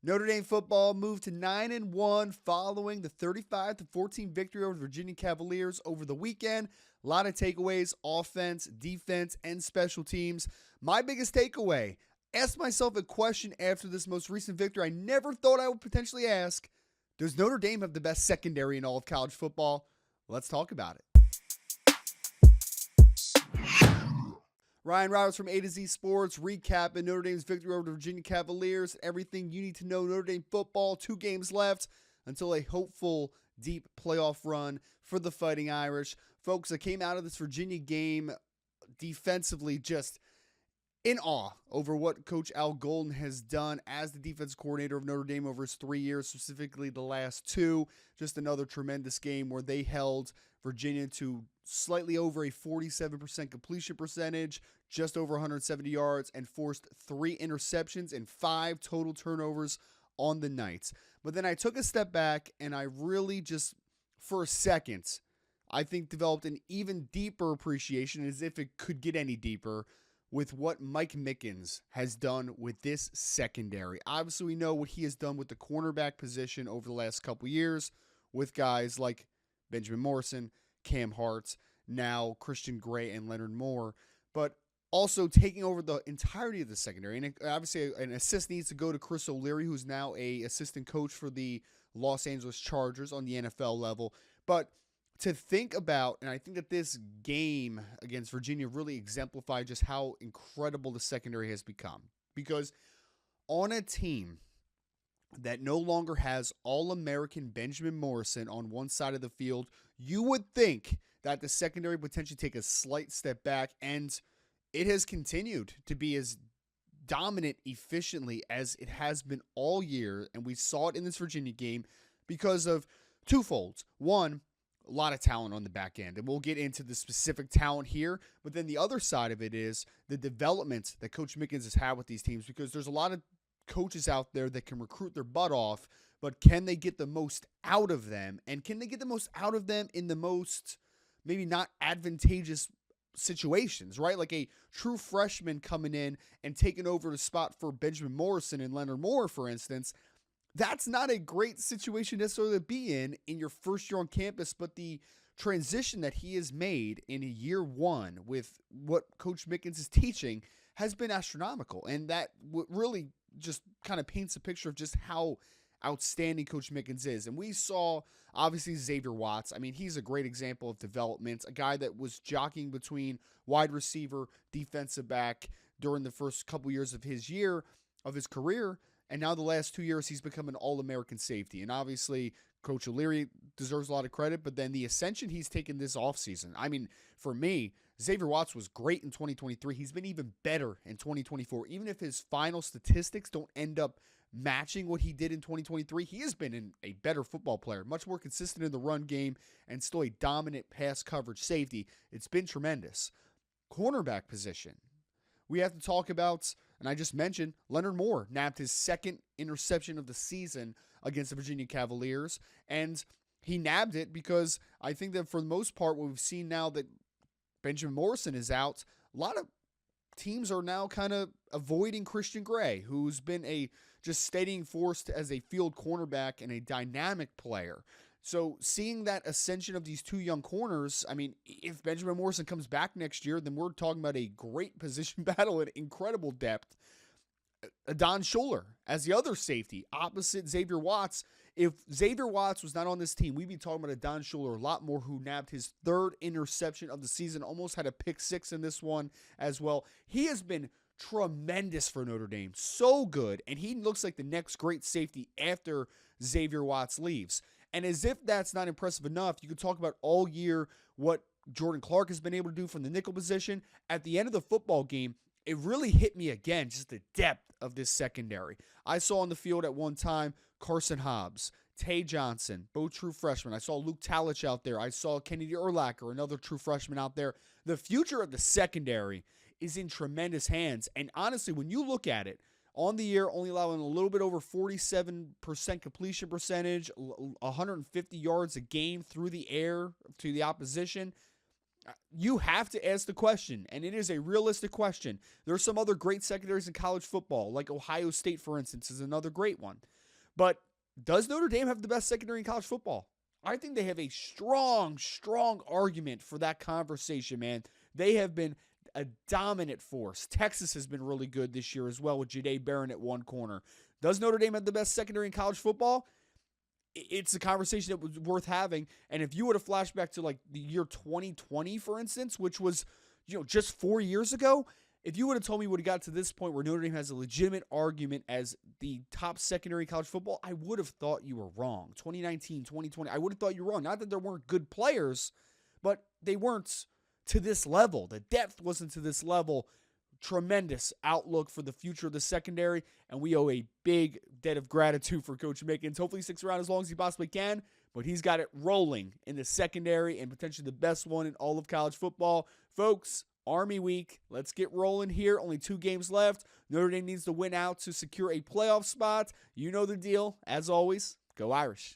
Notre Dame football moved to 9-1 following the 35-14 victory over the Virginia Cavaliers over the weekend. A lot of takeaways: offense, defense, and special teams. My biggest takeaway: asked myself a question after this most recent victory I never thought I would potentially ask. Does Notre Dame have the best secondary in all of college football? Let's talk about it. Ryan Roberts from A to Z Sports recapping Notre Dame's victory over the Virginia Cavaliers. Everything you need to know Notre Dame football. 2 games left until a hopeful deep playoff run for the Fighting Irish. Folks, I came out of this Virginia game defensively just in awe over what Coach Al Golden has done as the defensive coordinator of Notre Dame over his 3 years, specifically the last 2. Just another tremendous game where they held Virginia to slightly over a 47% completion percentage, just over 170 yards, and forced 3 interceptions and 5 total turnovers on the night. But then I took a step back and I really just, for a second, I think developed an even deeper appreciation, as if it could get any deeper, with what Mike Mickens has done with this secondary. Obviously, we know what he has done with the cornerback position over the last couple years with guys like Benjamin Morrison, Cam Hart, now Christian Gray and Leonard Moore, but also taking over the entirety of the secondary. And obviously, an assist needs to go to Chris O'Leary, who's now an assistant coach for the Los Angeles Chargers on the NFL level. But to think about, and I think that this game against Virginia really exemplified just how incredible the secondary has become. Because on a team that no longer has All-American Benjamin Morrison on one side of the field, you would think that the secondary potentially take a slight step back, and it has continued to be as dominant efficiently as it has been all year, and we saw it in this Virginia game because of twofolds. One, a lot of talent on the back end, and we'll get into the specific talent here, but then the other side of it is the development that Coach Mickens has had with these teams, because there's a lot of coaches out there that can recruit their butt off, but can they get the most out of them? And can they get the most out of them in the most maybe not advantageous situations, right? Like a true freshman coming in and taking over the spot for Benjamin Morrison and Leonard Moore, for instance. That's not a great situation necessarily to be in your first year on campus, but the transition that he has made in year 1 with what Coach Mickens is teaching has been astronomical. And that really just kind of paints a picture of just how outstanding Coach Mickens is. And we saw, obviously, Xavier Watts. I mean, he's a great example of development, a guy that was jockeying between wide receiver, defensive back during the first couple years of his career. And now the last 2 years, he's become an All-American safety. And obviously, Coach O'Leary deserves a lot of credit, but then the ascension he's taken this offseason. I mean, for me, Xavier Watts was great in 2023. He's been even better in 2024. Even if his final statistics don't end up matching what he did in 2023, he has been a better football player, much more consistent in the run game, and still a dominant pass coverage safety. It's been tremendous. Cornerback position. We have to talk about, and I just mentioned, Leonard Moore nabbed his 2nd interception of the season against the Virginia Cavaliers, and he nabbed it because I think that for the most part, what we've seen now that Benjamin Morrison is out, a lot of teams are now kind of avoiding Christian Gray, who's been a just steadying force as a field cornerback and a dynamic player. So seeing that ascension of these 2 young corners, I mean, if Benjamin Morrison comes back next year, then we're talking about a great position battle at incredible depth. Don Schuler as the other safety opposite Xavier Watts. If Xavier Watts was not on this team, we'd be talking about a Don Schuler a lot more, who nabbed his 3rd interception of the season, almost had a pick 6 in this one as well. He has been tremendous for Notre Dame, so good, and he looks like the next great safety after Xavier Watts leaves. And as if that's not impressive enough, you could talk about all year what Jordan Clark has been able to do from the nickel position. At the end of the football game, it really hit me again, just the depth of this secondary. I saw on the field at one time Carson Hobbs, Tay Johnson, both true freshmen. I saw Luke Talich out there. I saw Kennedy Urlacher, another true freshman out there. The future of the secondary is in tremendous hands. And honestly, when you look at it, on the year, only allowing a little bit over 47% completion percentage, 150 yards a game through the air to the opposition. You have to ask the question, and it is a realistic question. There are some other great secondaries in college football, like Ohio State, for instance, is another great one. But does Notre Dame have the best secondary in college football? I think they have a strong, strong argument for that conversation, man. They have been a dominant force. Texas has been really good this year as well with Jahdae Barron at one corner. Does Notre Dame have the best secondary in college football? It's a conversation that was worth having. And if you were to flash back to like the year 2020, for instance, which was, just 4 years ago, if you would have told me we would have got to this point where Notre Dame has a legitimate argument as the top secondary in college football, I would have thought you were wrong. 2019, 2020, I would have thought you were wrong. Not that there weren't good players, but they weren't to this level. The depth wasn't to this level. Tremendous outlook for the future of the secondary, and we owe a big debt of gratitude for Coach Mickens. Hopefully he sticks around as long as he possibly can, but he's got it rolling in the secondary and potentially the best one in all of college football. Folks, Army week, let's get rolling here. Only 2 games left. Notre Dame needs to win out to secure a playoff spot. You know the deal. As always, go Irish.